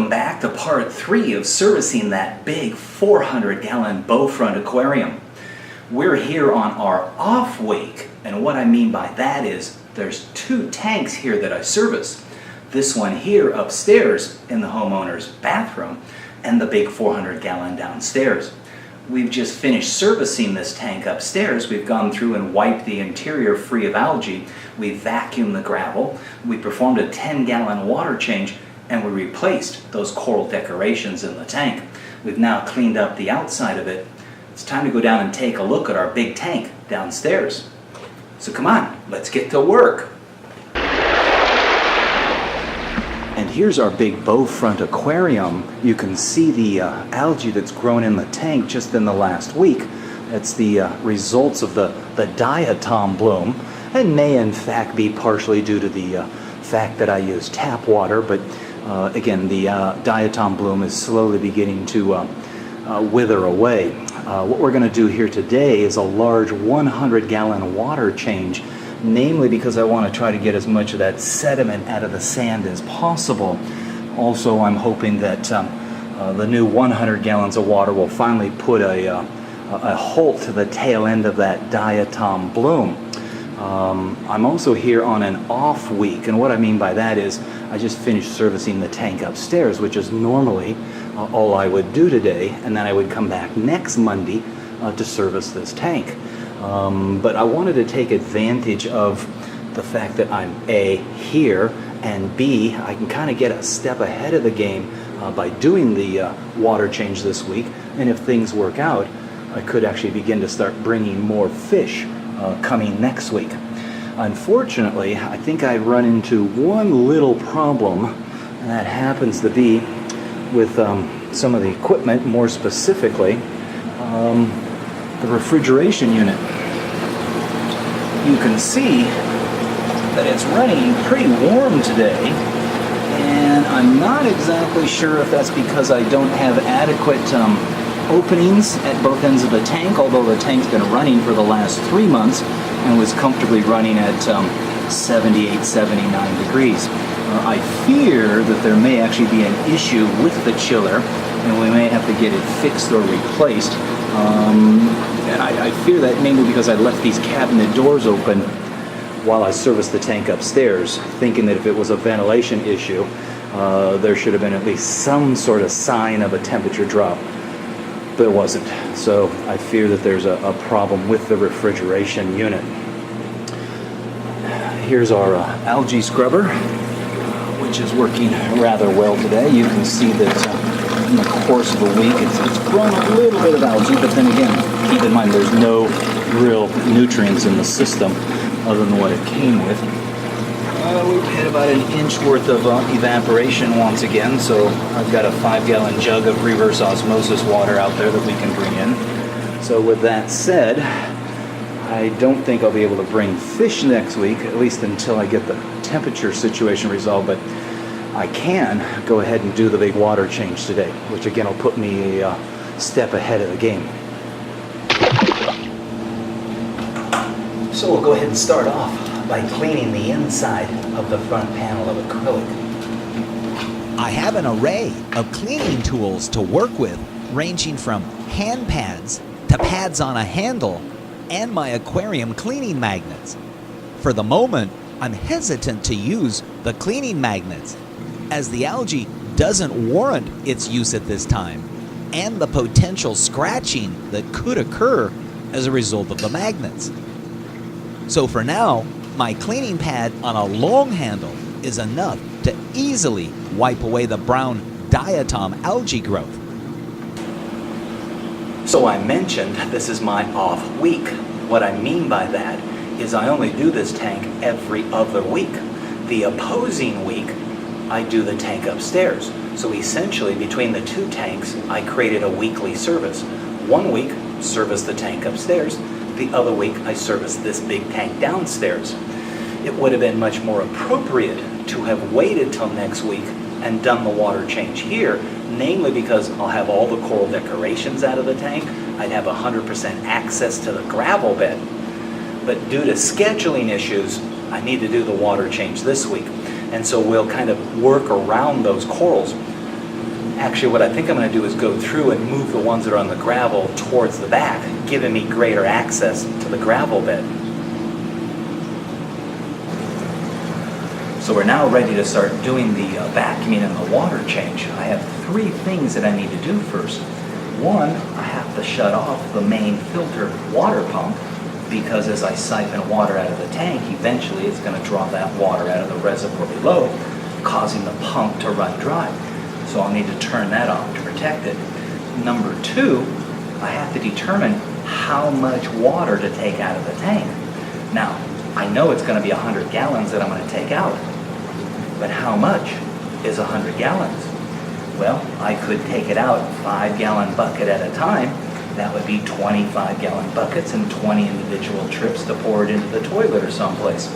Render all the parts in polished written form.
Welcome back to part 3 of servicing that big 400-gallon Bowfront Aquarium. We're here on our off week, and what I mean by that is there's 2 tanks here that I service. This one here upstairs in the homeowner's bathroom, and the big 400-gallon downstairs. We've just finished servicing this tank upstairs. We've gone through and wiped the interior free of algae. We vacuumed the gravel. We performed a 10-gallon water change, and we replaced those coral decorations in the tank. We've now cleaned up the outside of it. It's time to go down and take a look at our big tank downstairs. So come on, let's get to work. And here's our big Bowfront Aquarium. You can see the algae that's grown in the tank just in the last week. That's the results of the diatom bloom, and may in fact be partially due to the fact that I use tap water, but again, the diatom bloom is slowly beginning to wither away. What we're going to do here today is a large 100-gallon water change, namely because I want to try to get as much of that sediment out of the sand as possible. Also, I'm hoping that the new 100 gallons of water will finally put a halt to the tail end of that diatom bloom. I'm also here on an off week, and what I mean by that is I just finished servicing the tank upstairs, which is normally all I would do today, and then I would come back next Monday to service this tank. But I wanted to take advantage of the fact that I'm A, here, and B, I can kind of get a step ahead of the game by doing the water change this week, and if things work out, I could actually begin to start bringing more fish coming next week. Unfortunately, I think I run into one little problem, and that happens to be with some of the equipment, more specifically the refrigeration unit. You can see that it's running pretty warm today, and I'm not exactly sure if that's because I don't have adequate openings at both ends of the tank, although the tank's been running for the last 3 months and was comfortably running at 78, 79 degrees. I fear that there may actually be an issue with the chiller, and we may have to get it fixed or replaced. And I fear that mainly because I left these cabinet doors open while I serviced the tank upstairs, thinking that if it was a ventilation issue, there should have been at least some sort of sign of a temperature drop. There wasn't. So I fear that there's a problem with the refrigeration unit. Here's our algae scrubber, which is working rather well today. You can see that in the course of a week it's grown a little bit of algae, but then again, keep in mind there's no real nutrients in the system other than what it came with. We've had about an inch worth of evaporation once again, so I've got a 5-gallon jug of reverse osmosis water out there that we can bring in. So with that said, I don't think I'll be able to bring fish next week, at least until I get the temperature situation resolved, but I can go ahead and do the big water change today, which again will put me a step ahead of the game. So we'll go ahead and start off by cleaning the inside of the front panel of acrylic. I have an array of cleaning tools to work with, ranging from hand pads to pads on a handle and my aquarium cleaning magnets. For the moment, I'm hesitant to use the cleaning magnets, as the algae doesn't warrant its use at this time, and the potential scratching that could occur as a result of the magnets. So for now, my cleaning pad on a long handle is enough to easily wipe away the brown diatom algae growth. So I mentioned this is my off week. What I mean by that is I only do this tank every other week. The opposing week, I do the tank upstairs. So essentially, between the 2 tanks, I created a weekly service. 1 week, service the tank upstairs. The other week, I service this big tank downstairs. It would have been much more appropriate to have waited till next week and done the water change here, namely because I'll have all the coral decorations out of the tank. I'd have 100% access to the gravel bed. But due to scheduling issues, I need to do the water change this week. And so we'll kind of work around those corals. Actually, what I think I'm going to do is go through and move the ones that are on the gravel towards the back, giving me greater access to the gravel bed. So we're now ready to start doing the vacuuming and the water change. I have 3 things that I need to do first. One, I have to shut off the main filter water pump, because as I siphon water out of the tank, eventually it's going to draw that water out of the reservoir below, causing the pump to run dry. So I'll need to turn that off to protect it. Number 2, I have to determine how much water to take out of the tank. Now, I know it's going to be 100 gallons that I'm going to take out, but how much is 100 gallons? Well, I could take it out 5-gallon bucket at a time. That would be 25-gallon buckets and 20 individual trips to pour it into the toilet or someplace.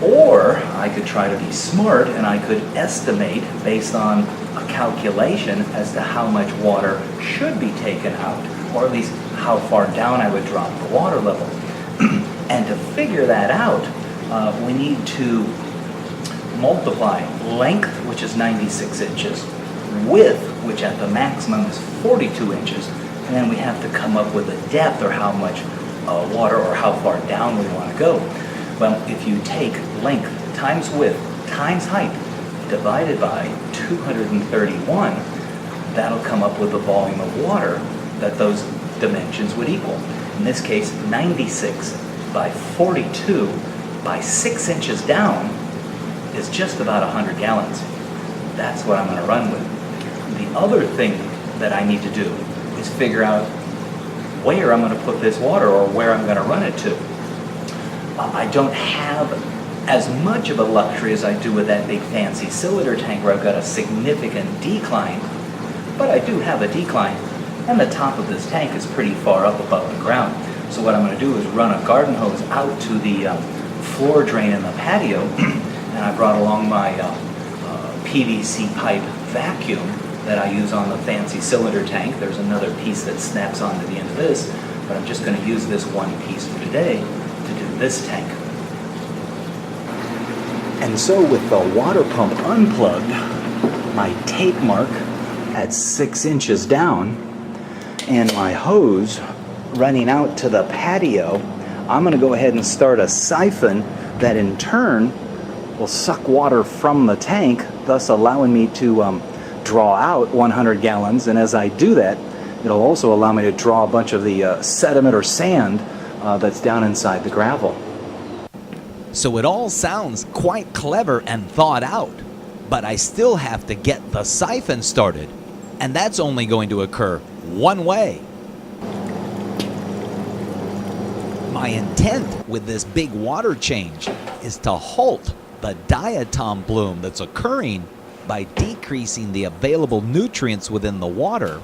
Or I could try to be smart and I could estimate based on a calculation as to how much water should be taken out, or at least how far down I would drop the water level. And to figure that out, we need to multiply length, which is 96 inches, width, which at the maximum is 42 inches, and then we have to come up with a depth, or how much water or how far down we want to go. Well, if you take length times width times height divided by 231, that'll come up with the volume of water that those dimensions would equal. In this case, 96 by 42 by 6 inches down is just about 100 gallons. That's what I'm going to run with. The other thing that I need to do is figure out where I'm going to put this water, or where I'm going to run it to. I don't have as much of a luxury as I do with that big fancy cylinder tank where I've got a significant decline, but I do have a decline, and the top of this tank is pretty far up above the ground. So what I'm going to do is run a garden hose out to the floor drain in the patio, and I brought along my PVC pipe vacuum that I use on the fancy cylinder tank. There's another piece that snaps onto the end of this, but I'm just going to use this one piece for today to do this tank. And so with the water pump unplugged, my tape mark at 6 inches down, and my hose running out to the patio, I'm going to go ahead and start a siphon that in turn will suck water from the tank, thus allowing me to draw out 100 gallons. And as I do that, it'll also allow me to draw a bunch of the sediment or sand that's down inside the gravel. So it all sounds quite clever and thought out, but I still have to get the siphon started, and that's only going to occur one way. My intent with this big water change is to halt the diatom bloom that's occurring by decreasing the available nutrients within the water,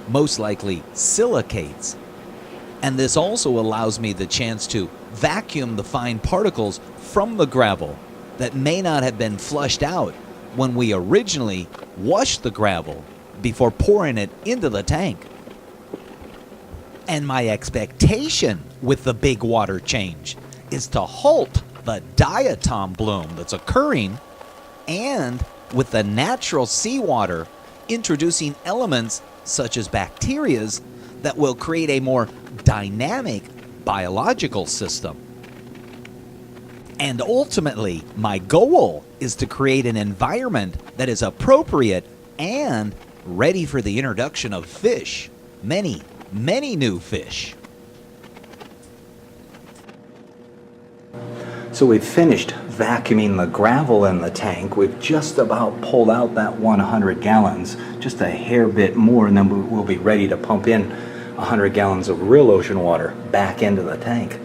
most likely silicates. And this also allows me the chance to vacuum the fine particles from the gravel that may not have been flushed out when we originally washed the gravel before pouring it into the tank. And my expectation with the big water change is to halt the diatom bloom that's occurring, and with the natural seawater introducing elements such as bacterias that will create a more dynamic biological system. And ultimately, my goal is to create an environment that is appropriate and ready for the introduction of fish. Many, many new fish. So we've finished vacuuming the gravel in the tank. We've just about pulled out that 100 gallons, just a hair bit more, and then we'll be ready to pump in 100 gallons of real ocean water back into the tank.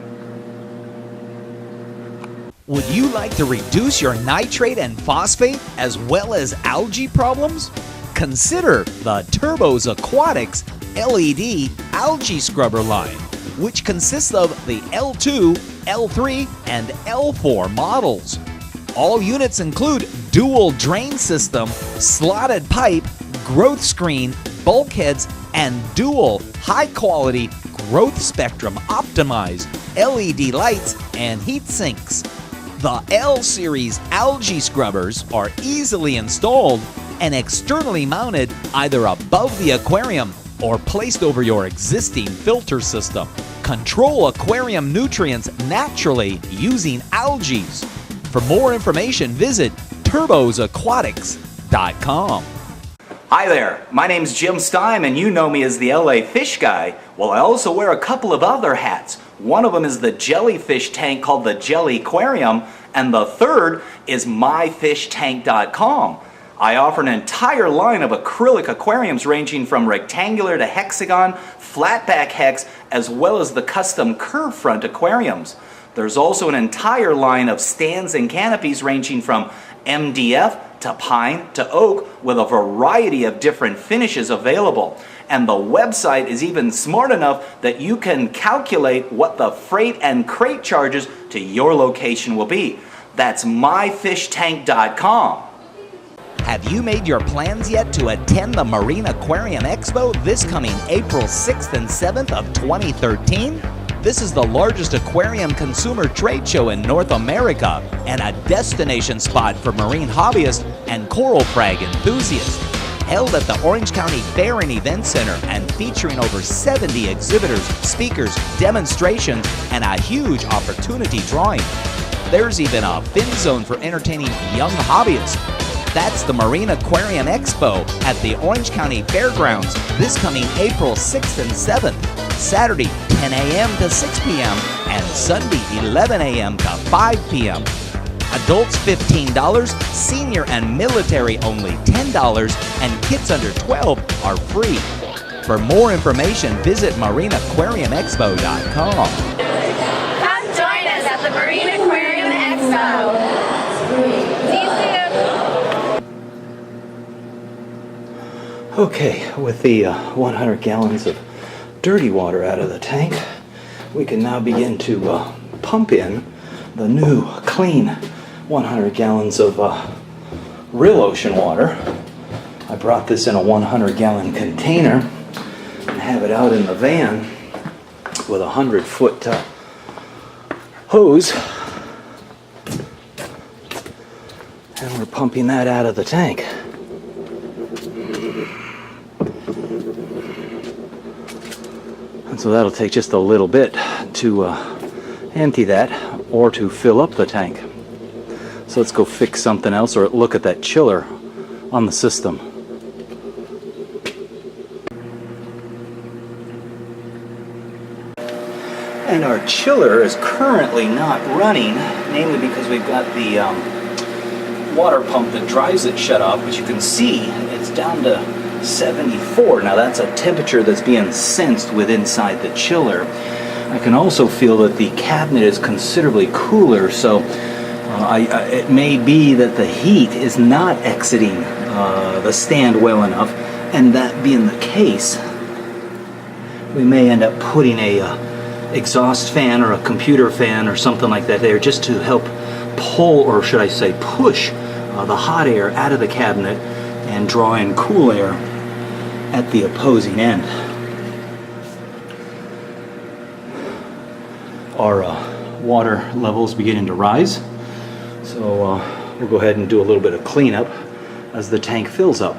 Would you like to reduce your nitrate and phosphate as well as algae problems? Consider the Turbos Aquatics LED algae scrubber line, which consists of the L2, L3, and L4 models. All units include dual drain system, slotted pipe, growth screen, bulkheads, and dual high-quality growth spectrum optimized LED lights and heat sinks. The L-Series algae scrubbers are easily installed and externally mounted either above the aquarium or placed over your existing filter system. Control aquarium nutrients naturally using algae. For more information, visit turbosaquatics.com. Hi there, my name's Jim Stime and you know me as the LA Fish Guy. Well, I also wear a couple of other hats. One of them is the jellyfish tank called the Jelly Aquarium, and the third is myfishtank.com. I offer an entire line of acrylic aquariums ranging from rectangular to hexagon, flatback hex, as well as the custom curve front aquariums. There's also an entire line of stands and canopies ranging from MDF to pine to oak with a variety of different finishes available. And the website is even smart enough that you can calculate what the freight and crate charges to your location will be. That's myfishtank.com. Have you made your plans yet to attend the Marine Aquarium Expo this coming April 6th and 7th of 2013? This is the largest aquarium consumer trade show in North America and a destination spot for marine hobbyists and coral frag enthusiasts. Held at the Orange County Fair and Event Center and featuring over 70 exhibitors, speakers, demonstrations, and a huge opportunity drawing. There's even a fin zone for entertaining young hobbyists. That's the Marine Aquarium Expo at the Orange County Fairgrounds this coming April 6th and 7th, Saturday 10 a.m. to 6 p.m. and Sunday 11 a.m. to 5 p.m. Adults $15, senior and military only $10, and kids under 12 are free. For more information, visit marineaquariumexpo.com. Come join us at the Marine Aquarium Expo. See you soon. Okay, with the 100 gallons of dirty water out of the tank, we can now begin to pump in the new clean 100 gallons of real ocean water. I brought this in a 100-gallon container and have it out in the van with a 100-foot hose, and we're pumping that out of the tank. And so that'll take just a little bit to empty that or to fill up the tank. So let's go fix something else or look at that chiller on the system. And our chiller is currently not running, namely because we've got the water pump that drives it shut off, but you can see it's down to 74. Now that's a temperature that's being sensed with inside the chiller. I can also feel that the cabinet is considerably cooler, so it may be that the heat is not exiting the stand well enough, and that being the case, we may end up putting a exhaust fan or a computer fan or something like that there just to help pull, or should I say push, the hot air out of the cabinet and draw in cool air at the opposing end. Our water levels beginning to rise, so we'll go ahead and do a little bit of cleanup as the tank fills up.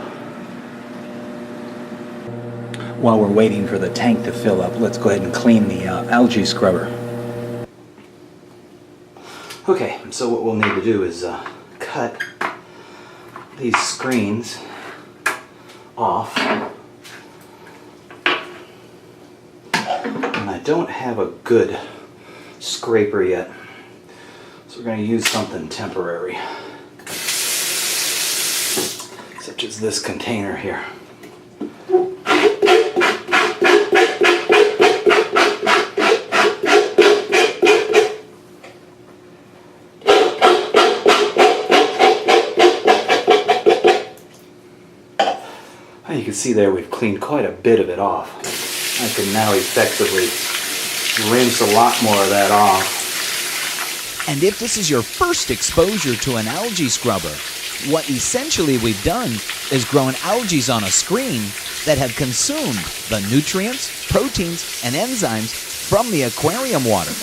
While we're waiting for the tank to fill up, let's go ahead and clean the algae scrubber. Okay, so what we'll need to do is cut these screens off. And I don't have a good scraper yet, so we're going to use something temporary, such as this container here. You can see there we've cleaned quite a bit of it off. I can now effectively rinse a lot more of that off. And if this is your first exposure to an algae scrubber, what essentially we've done is grown algae on a screen that have consumed the nutrients, proteins, and enzymes from the aquarium water.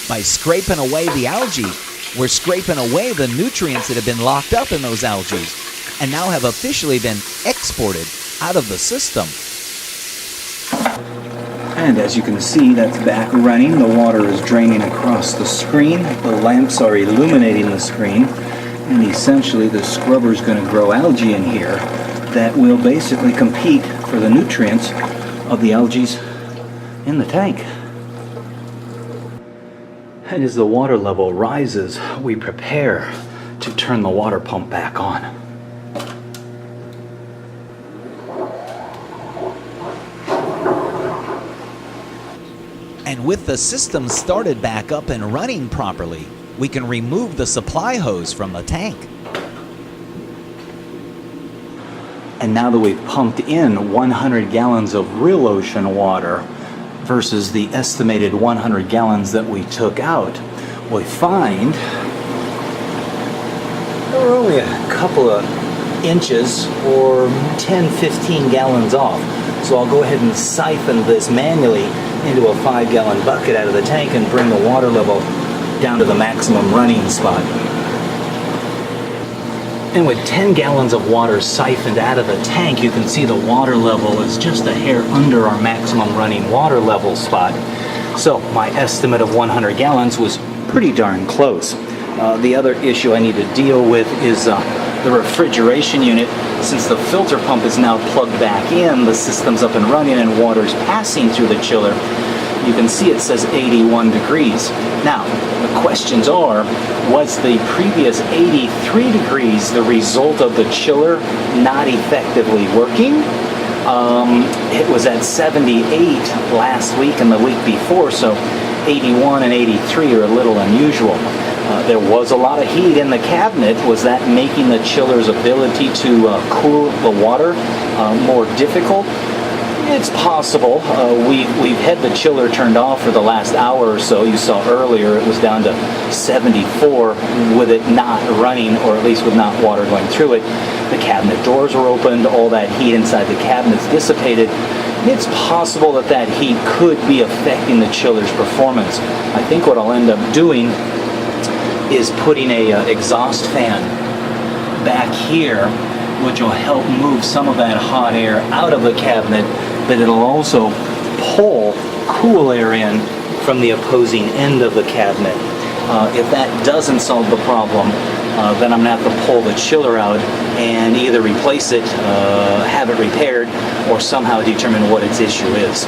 By scraping away the algae, we're scraping away the nutrients that have been locked up in those algae, and now have officially been exported out of the system. And as you can see, that's back running. The water is draining across the screen. The lamps are illuminating the screen. And essentially the scrubber is going to grow algae in here that will basically compete for the nutrients of the algae in the tank. And as the water level rises, we prepare to turn the water pump back on. And with the system started back up and running properly, we can remove the supply hose from the tank. And now that we've pumped in 100 gallons of real ocean water versus the estimated 100 gallons that we took out, we find we're only a couple of inches or 10-15 gallons off. So I'll go ahead and siphon this manually into a 5-gallon bucket out of the tank and bring the water level down to the maximum running spot. And with 10 gallons of water siphoned out of the tank, you can see the water level is just a hair under our maximum running water level spot. So my estimate of 100 gallons was pretty darn close. The other issue I need to deal with is the refrigeration unit. Since the filter pump is now plugged back in, the system's up and running and water's passing through the chiller. You can see it says 81 degrees. Now, the questions are, was the previous 83 degrees the result of the chiller not effectively working? It was at 78 last week and the week before, so 81 and 83 are a little unusual. There was a lot of heat in the cabinet. Was that making the chiller's ability to cool the water more difficult? It's possible. We've had the chiller turned off for the last hour or so. You saw earlier it was down to 74 with it not running, or at least with not water going through it. The cabinet doors were opened, all that heat inside the cabinets dissipated. It's possible that that heat could be affecting the chiller's performance. I think what I'll end up doing is putting a exhaust fan back here, which will help move some of that hot air out of the cabinet, but it'll also pull cool air in from the opposing end of the cabinet. If that doesn't solve the problem, then I'm going to have to pull the chiller out and either replace it, have it repaired, or somehow determine what its issue is.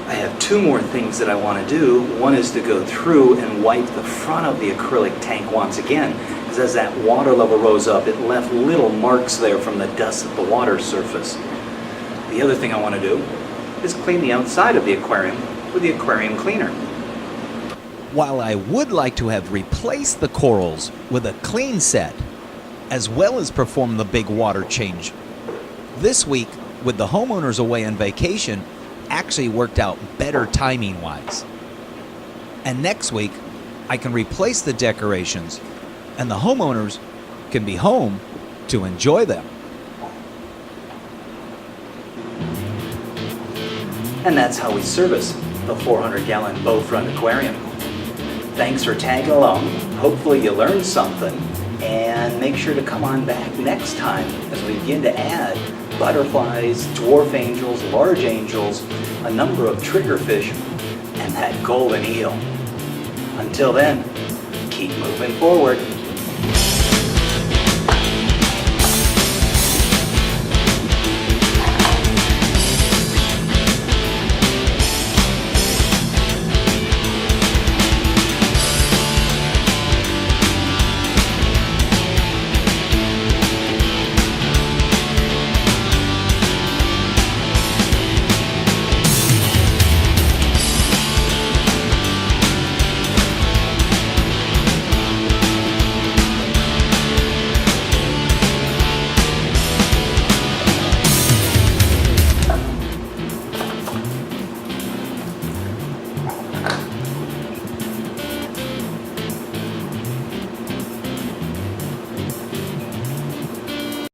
I have two more things that I want to do. One is to go through and wipe the front of the acrylic tank once again, because as that water level rose up, it left little marks there from the dust at the water surface. The other thing I want to do is clean the outside of the aquarium with the aquarium cleaner. While I would like to have replaced the corals with a clean set, as well as perform the big water change, this week, with the homeowners away on vacation, actually worked out better timing-wise. And next week, I can replace the decorations, and the homeowners can be home to enjoy them. And that's how we service the 400-gallon Bowfront Aquarium. Thanks for tagging along. Hopefully you learned something, and make sure to come on back next time as we begin to add butterflies, dwarf angels, large angels, a number of triggerfish, and that golden eel. Until then, keep moving forward.